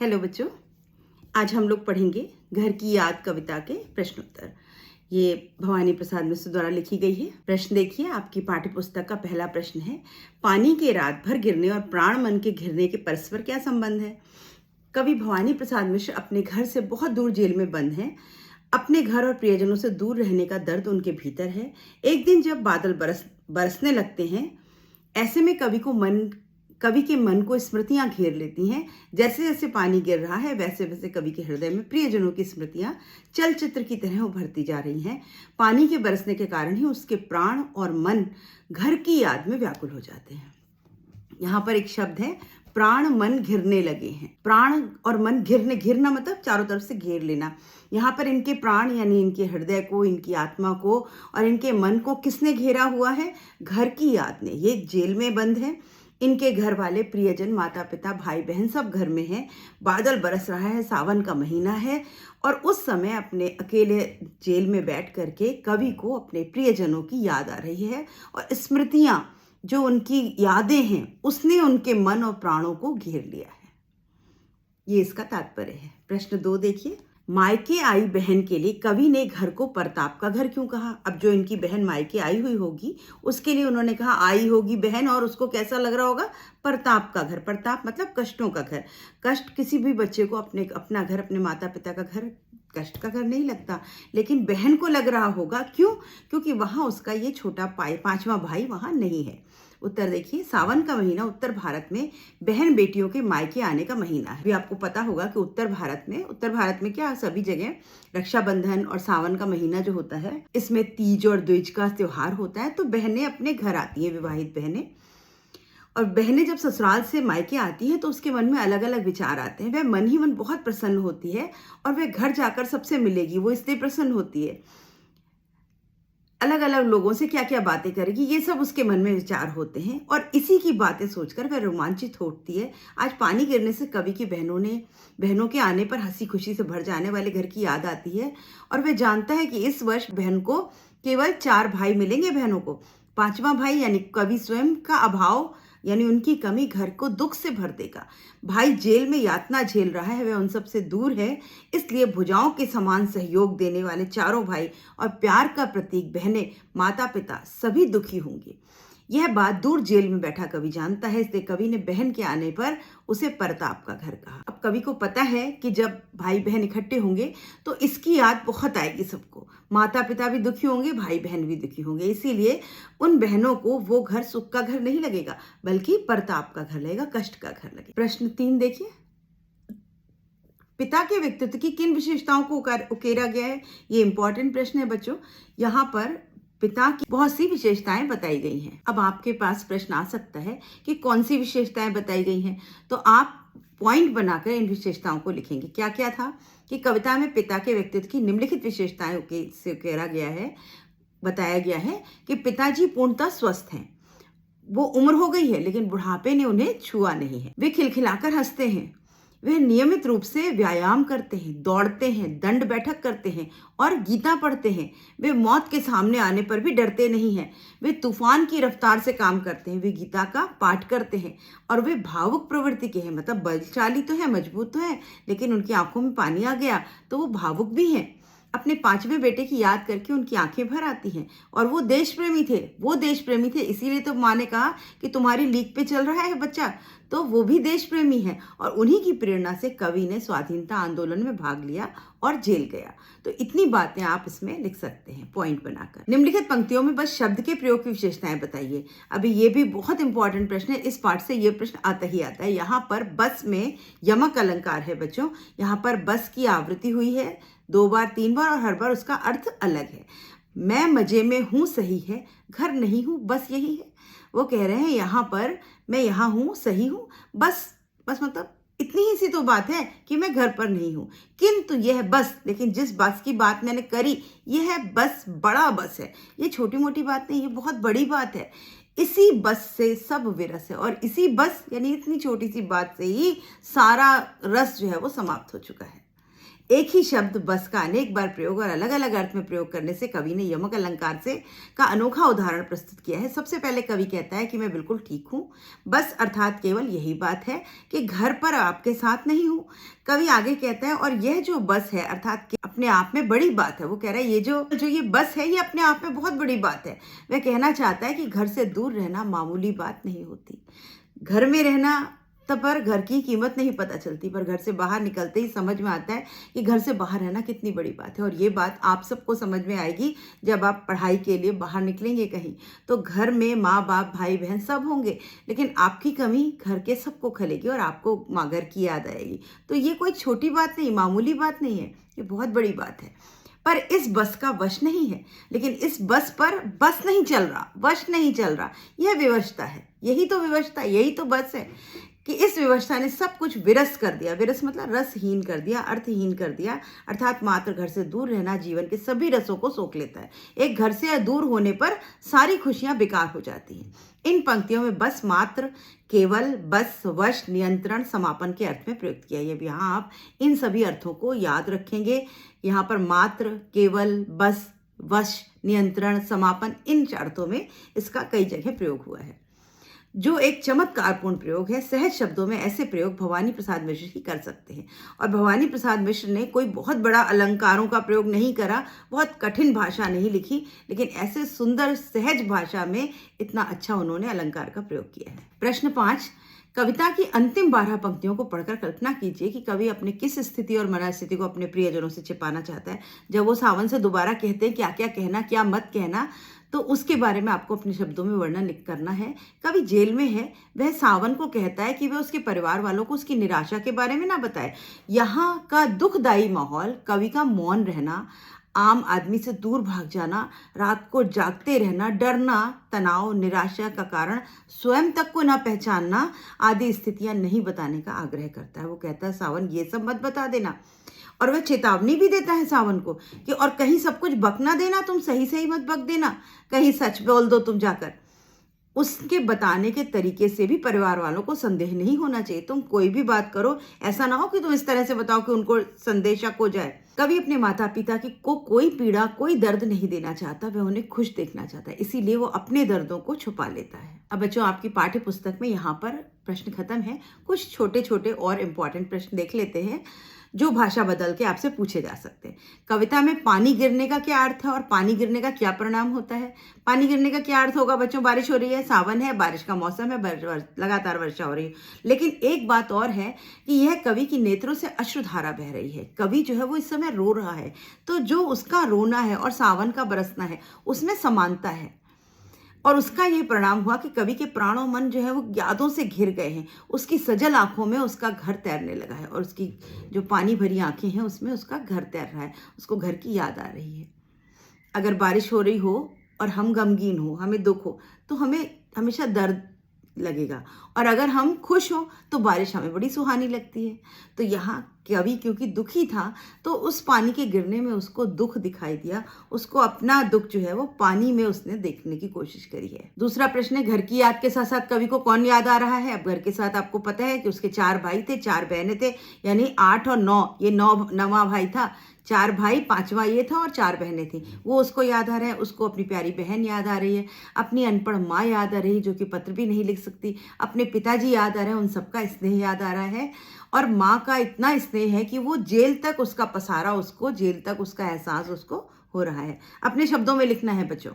Hello बच्चों, आज हम लोग पढ़ेंगे घर की याद कविता के प्रश्नोत्तर। ये भवानी प्रसाद मिश्र द्वारा लिखी गई है। प्रश्न देखिए, आपकी पाठ्य पुस्तक का पहला प्रश्न है, पानी के रात भर गिरने और प्राण मन के घिरने के परस्पर क्या संबंध है। कवि भवानी प्रसाद मिश्र अपने घर से बहुत दूर जेल में बंद हैं। अपने घर और प्रियजनों से दूर रहने का दर्द उनके भीतर है। एक दिन जब बादल बरसने लगते हैं, ऐसे में कवि के मन को स्मृतियां घेर लेती हैं। जैसे जैसे पानी गिर रहा है, वैसे वैसे कवि के हृदय में प्रियजनों की स्मृतियां चलचित्र की तरह उभरती जा रही हैं। पानी के बरसने के कारण ही उसके प्राण और मन घर की याद में व्याकुल हो जाते हैं। यहाँ पर एक शब्द है, प्राण मन घिरने लगे हैं। प्राण और मन घिरना मतलब चारों तरफ से घेर लेना। यहाँ पर इनके प्राण यानी इनके हृदय को, इनकी आत्मा को और इनके मन को किसने घेरा हुआ है? घर की याद ने। ये जेल में बंद है। इनके घर वाले, प्रियजन, माता पिता, भाई बहन सब घर में हैं। बादल बरस रहा है, सावन का महीना है और उस समय अपने अकेले जेल में बैठ करके कवि को अपने प्रियजनों की याद आ रही है और स्मृतियां, जो उनकी यादें हैं, उसने उनके मन और प्राणों को घेर लिया है। ये इसका तात्पर्य है। प्रश्न 2 देखिए, मायके आई बहन के लिए कवि ने घर को परताप का घर क्यों कहा? अब जो इनकी बहन मायके आई हुई होगी, उसके लिए उन्होंने कहा आई होगी बहन, और उसको कैसा लग रहा होगा? परताप का घर। परताप मतलब कष्टों का घर। कष्ट किसी भी बच्चे को अपना घर, अपने माता पिता का घर कष्ट का घर नहीं लगता, लेकिन बहन को लग रहा होगा। क्यों? क्योंकि वहां उसका ये छोटा पांचवा भाई वहां नहीं है। उत्तर देखिए, सावन का महीना उत्तर भारत में बहन बेटियों के मायके आने का महीना है। भी आपको पता होगा कि उत्तर भारत में क्या सभी जगह रक्षाबंधन और सावन का महीना जो होता है, इसमें तीज और द्विज का त्योहार होता है। तो बहनें अपने घर आती हैं, विवाहित बहनें, और बहनें जब ससुराल से मायके आती हैं तो उसके मन में अलग अलग विचार आते हैं। वह मन ही मन बहुत प्रसन्न होती है और वह घर जाकर सबसे मिलेगी। वो इसलिए प्रसन्न होती है, अलग अलग लोगों से क्या क्या बातें करेगी, ये सब उसके मन में विचार होते हैं और इसी की बातें सोचकर वह रोमांचित होती है। आज पानी गिरने से कवि की बहनों के आने पर हंसी खुशी से भर जाने वाले घर की याद आती है और वह जानता है कि इस वर्ष बहन को केवल 4 भाई मिलेंगे। बहनों को 5वां भाई यानी कवि स्वयं का अभाव यानी उनकी कमी घर को दुख से भर देगा। भाई जेल में यातना झेल रहा है, वह उन सब से दूर है, इसलिए भुजाओं के समान सहयोग देने वाले चारों भाई और प्यार का प्रतीक बहनें, माता पिता सभी दुखी होंगे। यह बात दूर जेल में बैठा कवि जानता है, इसलिए कवि ने बहन के आने पर उसे परताप का घर कहा। अब कवि को पता है कि जब भाई बहन इकट्ठे होंगे तो इसकी याद बहुत आएगी सबको। माता पिता भी दुखी होंगे, भाई बहन भी दुखी होंगे, इसीलिए उन बहनों को वो घर सुख का घर नहीं लगेगा, बल्कि परताप का घर लगेगा, कष्ट का घर लगेगा। प्रश्न 3 देखिए, पिता के व्यक्तित्व की किन विशेषताओं को उकेरा गया है? ये इंपॉर्टेंट प्रश्न है बच्चों। यहाँ पर पिता की बहुत सी विशेषताएं बताई गई हैं। अब आपके पास प्रश्न आ सकता है कि कौन सी विशेषताएं बताई गई हैं, तो आप पॉइंट बनाकर इन विशेषताओं को लिखेंगे। क्या क्या था कि कविता में पिता के व्यक्तित्व की निम्नलिखित विशेषताएं से उकेरा गया है। बताया गया है कि पिताजी पूर्णतः स्वस्थ हैं, वो उम्र हो गई है लेकिन बुढ़ापे ने उन्हें छुआ नहीं है। वे खिलखिलाकर हंसते हैं, वे नियमित रूप से व्यायाम करते हैं, दौड़ते हैं, दंड बैठक करते हैं और गीता पढ़ते हैं। वे मौत के सामने आने पर भी डरते नहीं हैं। वे तूफान की रफ्तार से काम करते हैं। वे गीता का पाठ करते हैं और वे भावुक प्रवृत्ति के हैं, मतलब बलशाली तो है, मजबूत तो है, लेकिन उनकी आंखों में पानी आ गया तो वो भावुक भी हैं। अपने 5वें बेटे की याद करके उनकी आंखें भर आती हैं और वो देश प्रेमी थे। इसीलिए तो माँ ने कहा कि तुम्हारी लीक पे चल रहा है बच्चा, तो वो भी देश प्रेमी है और उन्हीं की प्रेरणा से कवि ने स्वाधीनता आंदोलन में भाग लिया और जेल गया। तो इतनी बातें आप इसमें लिख सकते हैं पॉइंट बनाकर। निम्नलिखित पंक्तियों में बस शब्द के प्रयोग की विशेषताएं बताइए। अभी ये भी बहुत इंपॉर्टेंट प्रश्न है, इस पाठ से ये प्रश्न आता ही आता है। यहाँ पर बस में यमक अलंकार है बच्चों। यहाँ पर बस की आवृत्ति हुई है 2 बार 3 बार और हर बार उसका अर्थ अलग है। मैं मजे में हूँ सही है, घर नहीं हूँ बस यही है। वो कह रहे हैं यहाँ पर मैं यहाँ हूँ, सही हूँ, बस मतलब इतनी ही सी तो बात है कि मैं घर पर नहीं हूँ, किंतु यह बस, लेकिन जिस बस की बात मैंने करी यह बस बड़ा बस है। ये छोटी मोटी बात नहीं, ये बहुत बड़ी बात है। इसी बस से सब विरस है और इसी बस यानी इतनी छोटी सी बात से ही सारा रस जो है वो समाप्त हो चुका है। एक ही शब्द बस का अनेक बार प्रयोग और अलग अलग अर्थ में प्रयोग करने से कवि ने यमक अलंकार से का अनोखा उदाहरण प्रस्तुत किया है। सबसे पहले कवि कहता है कि मैं बिल्कुल ठीक हूँ। बस अर्थात केवल यही बात है कि घर पर आपके साथ नहीं हूँ। कवि आगे कहता है और यह जो बस है अर्थात अपने आप में बड़ी बात है। वो कह रहा है ये जो ये बस है ये अपने आप में बहुत बड़ी बात है। वह कहना चाहता है कि घर से दूर रहना मामूली बात नहीं होती। घर में रहना पर घर की कीमत नहीं पता चलती, पर घर से बाहर निकलते ही समझ में आता है कि घर से बाहर रहना कितनी बड़ी बात है। और ये बात आप सबको समझ में आएगी जब आप पढ़ाई के लिए बाहर निकलेंगे कहीं। तो घर में माँ बाप भाई बहन सब होंगे, लेकिन आपकी कमी घर के सबको खलेगी और आपको माँ घर की याद आएगी। तो ये कोई छोटी बात नहीं, मामूली बात नहीं है, ये बहुत बड़ी बात है। पर इस बस का वश नहीं है, लेकिन इस बस पर बस नहीं चल रहा, वश नहीं चल रहा। यह विवशता है, यही तो विवशता, यही तो बस है कि इस विवशता ने सब कुछ विरस कर दिया। विरस मतलब रसहीन कर दिया, अर्थहीन कर दिया। अर्थात मात्र घर से दूर रहना जीवन के सभी रसों को सोख लेता है। एक घर से दूर होने पर सारी खुशियां बेकार हो जाती हैं। इन पंक्तियों में बस मात्र केवल बस वश नियंत्रण समापन के अर्थ में प्रयुक्त किया है। अब यहाँ आप इन सभी अर्थों को याद रखेंगे। यहाँ पर मात्र केवल बस वश नियंत्रण समापन इन अर्थों में इसका कई जगह प्रयोग हुआ है, जो एक चमत्कारपूर्ण प्रयोग है। सहज शब्दों में ऐसे प्रयोग भवानी प्रसाद मिश्र ही कर सकते हैं। और भवानी प्रसाद मिश्र ने कोई बहुत बड़ा अलंकारों का प्रयोग नहीं करा, बहुत कठिन भाषा नहीं लिखी, लेकिन ऐसे सुंदर सहज भाषा में इतना अच्छा उन्होंने अलंकार का प्रयोग किया है। प्रश्न 5, कविता की अंतिम 12 पंक्तियों को पढ़कर कल्पना कीजिए कि कवि अपने किस स्थिति और मनस्थिति को अपने प्रियजनों से छिपाना चाहता है। जब वो सावन से दोबारा कहते हैं क्या क्या कहना क्या मत कहना, तो उसके बारे में आपको अपने शब्दों में वर्णन करना है। कवि जेल में है, वह सावन को कहता है कि वह उसके परिवार वालों को उसकी निराशा के बारे में ना बताए। यहाँ का दुखदायी माहौल, कवि का मौन रहना, आम आदमी से दूर भाग जाना, रात को जागते रहना, डरना, तनाव, निराशा का कारण स्वयं तक को ना पहचानना आदि स्थितियां नहीं बताने का आग्रह करता है। वो कहता है सावन ये सब मत बता देना। और वह चेतावनी भी देता है सावन को कि और कहीं सब कुछ बक ना देना, तुम सही सही मत बक देना, कहीं सच बोल दो तुम जाकर। उसके बताने के तरीके से भी परिवार वालों को संदेह नहीं होना चाहिए। तुम कोई भी बात करो, ऐसा ना हो कि तुम इस तरह से बताओ कि उनको संदेशक हो जाए। कभी अपने माता पिता की को कोई पीड़ा कोई दर्द नहीं देना चाहता, वह उन्हें खुश देखना चाहता है, इसीलिए वो अपने दर्दों को छुपा लेता है। अब बच्चों आपकी पाठ्य पुस्तक में यहाँ पर प्रश्न खत्म है। कुछ छोटे छोटे और इम्पोर्टेंट प्रश्न देख लेते हैं जो भाषा बदल के आपसे पूछे जा सकते हैं। कविता में पानी गिरने का क्या अर्थ है और पानी गिरने का क्या परिणाम होता है? पानी गिरने का क्या अर्थ होगा बच्चों? बारिश हो रही है, सावन है, बारिश का मौसम है, लगातार वर्षा हो रही है। लेकिन एक बात और है कि यह कवि की नेत्रों से अश्रुधारा बह रही है। कवि जो है वो इस समय रो रहा है, तो जो उसका रोना है और सावन का बरसना है उसमें समानता है। और उसका ये परिणाम हुआ कि कवि के प्राणों मन जो है वो यादों से घिर गए हैं। उसकी सजल आंखों में उसका घर तैरने लगा है और उसकी जो पानी भरी आंखें हैं उसमें उसका घर तैर रहा है, उसको घर की याद आ रही है। अगर बारिश हो रही हो और हम गमगीन हो, हमें दुख हो, तो हमें हमेशा दर्द लगेगा, और अगर हम खुश हो तो बारिश हमें बड़ी सुहानी लगती है। तो यहाँ कवि क्योंकि दुखी था तो उस पानी के गिरने में उसको दुख दिखाई दिया, उसको अपना दुख जो है वो पानी में उसने देखने की कोशिश करी है। दूसरा प्रश्न है घर की याद के साथ साथ कवि को कौन याद आ रहा है? अब घर के साथ आपको पता है कि उसके 4 भाई थे, 4 बहनें थे, यानी 8 और 9, ये 9वां भाई था। 4 भाई, 5वां ये था और 4 बहनें थी। वो उसको याद आ रहा है, उसको अपनी प्यारी बहन याद आ रही है, अपनी अनपढ़ माँ याद आ रही है जो कि पत्र भी नहीं लिख सकती, अपने पिताजी याद आ रहे हैं, उन सबका स्नेह याद आ रहा है, और माँ का इतना स्नेह है कि वो जेल तक उसका पसारा, उसको जेल तक उसका एहसास उसको हो रहा है। अपने शब्दों में लिखना है बच्चों।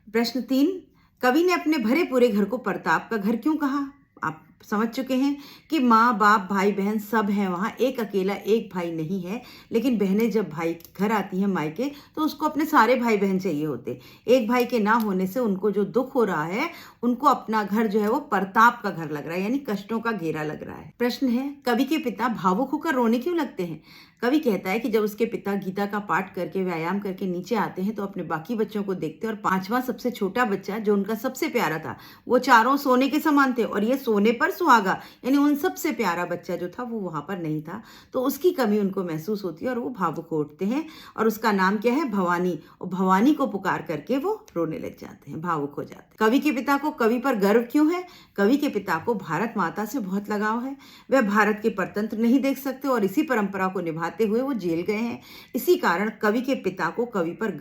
प्रश्न 3, कवि ने अपने भरे पूरे घर को प्रताप का घर क्यों कहा? आप समझ चुके हैं कि माँ बाप भाई बहन सब हैं वहाँ, एक अकेला एक भाई नहीं है। लेकिन बहनें जब भाई घर आती हैं मायके तो उसको अपने सारे भाई बहन चाहिए होते। एक भाई के ना होने से उनको जो दुख हो रहा है, उनको अपना घर जो है वो प्रताप का घर लग रहा है, यानी कष्टों का घेरा लग रहा है। प्रश्न है कवि के पिता भावुक होकर रोने क्यों लगते हैं? कवि कहता है कि जब उसके पिता गीता का पाठ करके व्यायाम करके नीचे आते हैं तो अपने बाकी बच्चों को देखते हैं, और 5वां सबसे छोटा बच्चा जो उनका सबसे प्यारा था, वो चारों सोने के समान थे और ये सोने पर पर सुहागा, यानी उन सबसे प्यारा बच्चा जो था वो वहां पर नहीं था, तो उसकी कमी उनको महसूस होती है और वो भावुक हो उठते हैं। और उसका नाम क्या है? भवानी। और भवानी को पुकार करके वो रोने लग जाते हैं, भावुक हो जाते हैं। कवि के पिता को कवि पर गर्व क्यों है? कवि के पिता को भारत माता से बहुत लगाव है। वह भारत के परतंत्र नहीं देख सकते और इसी परंपरा को निभाते हुए वो जेल गए हैं। इसी कारण कवि के पिता को कवि पर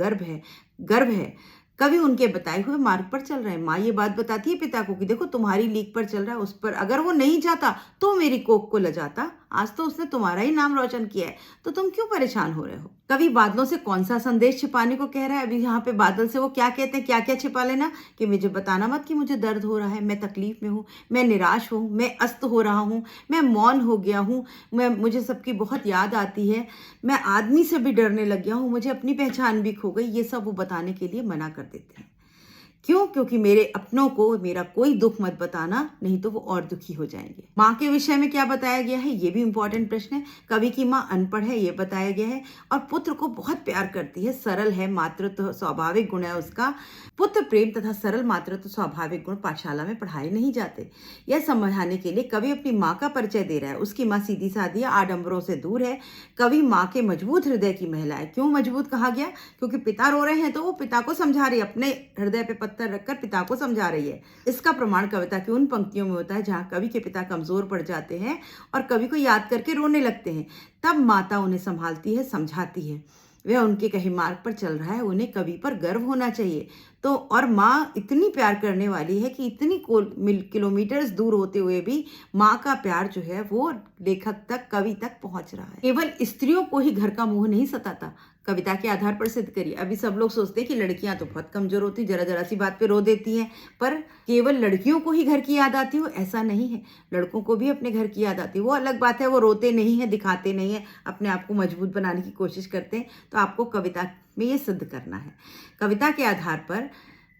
गर्व है। कवि उनके बताए हुए मार्ग पर चल रहे हैं। माँ ये बात बताती है पिता को कि देखो तुम्हारी लीक पर चल रहा है, उस पर अगर वो नहीं जाता तो मेरी कोख को लजाता। आज तो उसने तुम्हारा ही नाम रोशन किया है, तो तुम क्यों परेशान हो रहे हो? कवि बादलों से कौन सा संदेश छिपाने को कह रहा है? अभी यहाँ पे बादल से वो क्या कहते हैं, क्या क्या छिपा लेना, कि मुझे बताना मत कि मुझे दर्द हो रहा है, मैं तकलीफ में हूँ, मैं निराश हूँ, मैं अस्त हो रहा हूँ, मैं मौन हो गया हूँ, मुझे सबकी बहुत याद आती है, मैं आदमी से भी डरने लग गया हूँ, मुझे अपनी पहचान भी खो गई। ये सब वो बताने के लिए मना कर देते हैं। क्यों? क्योंकि मेरे अपनों को मेरा कोई दुख मत बताना, नहीं तो वो और दुखी हो जाएंगे। माँ के विषय में क्या बताया गया है? ये भी इंपॉर्टेंट प्रश्न है। कवि की माँ अनपढ़ है, ये बताया गया है, और पुत्र को बहुत प्यार करती है, सरल है, मातृत्व स्वाभाविक गुण है उसका। पुत्र प्रेम तथा सरल मातृत्व स्वाभाविक गुण पाठशाला में पढ़ाए नहीं जाते। यह समझाने के लिए कवि अपनी माँ का परिचय दे रहा है। उसकी माँ सीधी सादी, आडंबरों से दूर है। कवि माँ के मजबूत हृदय की महिला है। क्यों मजबूत कहा गया? क्योंकि पिता रो रहे हैं तो वो पिता को समझा रही है, अपने हृदय पे पत्थर रखकर पिता को समझा रही है। इसका प्रमाण कविता की उन पंक्तियों में होता है जहां कवि के पिता कमजोर पड़ जाते हैं और कवि को याद करके रोने लगते हैं। तब माता उन्हें संभालती है, समझाती है। वह उनके कहे मार्ग पर चल रहा है, उन्हें कवि पर गर्व होना चाहिए। तो और माँ इतनी प्यार करने वाली है कि इतनी किलोमीटर्स दूर होते हुए भी माँ का प्यार जो है वो लेखक तक, कवि तक पहुंच रहा है। केवल स्त्रियों को ही घर का मोह नहीं सताता, कविता के आधार पर सिद्ध करिए। अभी सब लोग सोचते हैं कि लड़कियां तो बहुत कमजोर होती, जरा जरा सी बात पे रो देती हैं, पर केवल लड़कियों को ही घर की याद आती हो ऐसा नहीं है। लड़कों को भी अपने घर की याद आती है। वो अलग बात है, वो रोते नहीं है, दिखाते नहीं है, अपने आप को मजबूत बनाने की कोशिश करते हैं। तो आपको कविता में ये सिद्ध करना है। कविता के आधार पर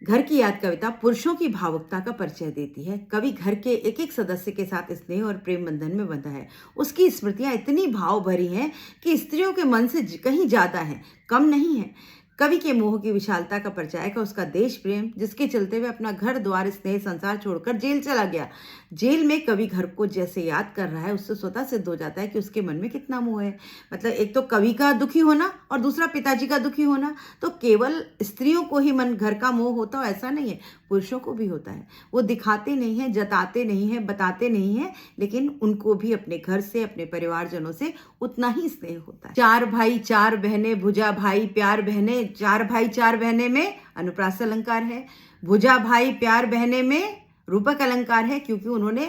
घर की याद कविता पुरुषों की भावुकता का परिचय देती है। कवि घर के एक एक सदस्य के साथ स्नेह और प्रेम बंधन में बंधा है। उसकी स्मृतियां इतनी भाव भरी हैं कि स्त्रियों के मन से कहीं ज्यादा है, कम नहीं है। कवि के मोह की विशालता का परिचय है उसका देश प्रेम, जिसके चलते हुए अपना घर द्वार स्नेह संसार छोड़कर जेल चला गया। जेल में कवि घर को जैसे याद कर रहा है, उससे स्वतः सिद्ध हो जाता है कि उसके मन में कितना मोह है। मतलब एक तो कवि का दुखी होना और दूसरा पिताजी का दुखी होना। तो केवल स्त्रियों को ही मन घर का मोह होता है ऐसा नहीं है, पुरुषों को भी होता है। वो दिखाते नहीं है, जताते नहीं है, बताते नहीं है, लेकिन उनको भी अपने घर से, अपने परिवारजनों से उतना ही स्नेह होता है। चार भाई चार बहनें, भुजा भाई प्यार बहनें। चार भाई चार बहनें में अनुप्रास अलंकार है। भुजा भाई प्यार बहनें में रूपक अलंकार है, क्योंकि उन्होंने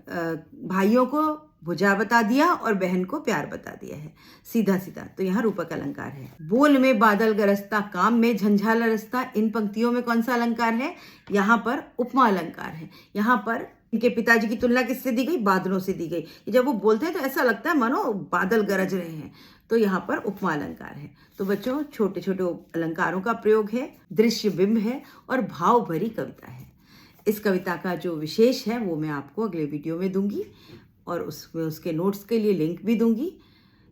भाइयों को भुजा बता दिया और बहन को प्यार बता दिया है, सीधा सीधा। तो यहाँ रूपक अलंकार है। बोल में बादल गरजता, काम में झंझाला रसता। इन पंक्तियों में कौन सा अलंकार है? यहाँ पर उपमा अलंकार है। यहाँ पर इनके पिताजी की तुलना किससे दी गई? बादलों से दी गई। जब वो बोलते हैं तो ऐसा लगता है मानो बादल गरज रहे हैं। तो यहाँ पर उपमा अलंकार है। तो बच्चों, छोटे छोटे अलंकारों का प्रयोग है, दृश्य बिंब है और भाव भरी कविता है। इस कविता का जो विशेष है वो मैं आपको अगले वीडियो में दूंगी और उसमें उसके नोट्स के लिए लिंक भी दूंगी,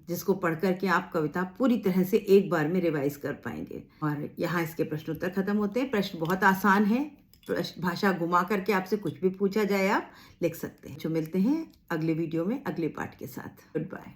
जिसको पढ़ करके आप कविता पूरी तरह से एक बार में रिवाइज कर पाएंगे। और यहाँ इसके प्रश्नोत्तर खत्म होते हैं। प्रश्न बहुत आसान है, भाषा घुमा करके आपसे कुछ भी पूछा जाए आप लिख सकते हैं। जो मिलते हैं अगले वीडियो में अगले पाठ के साथ। Good bye.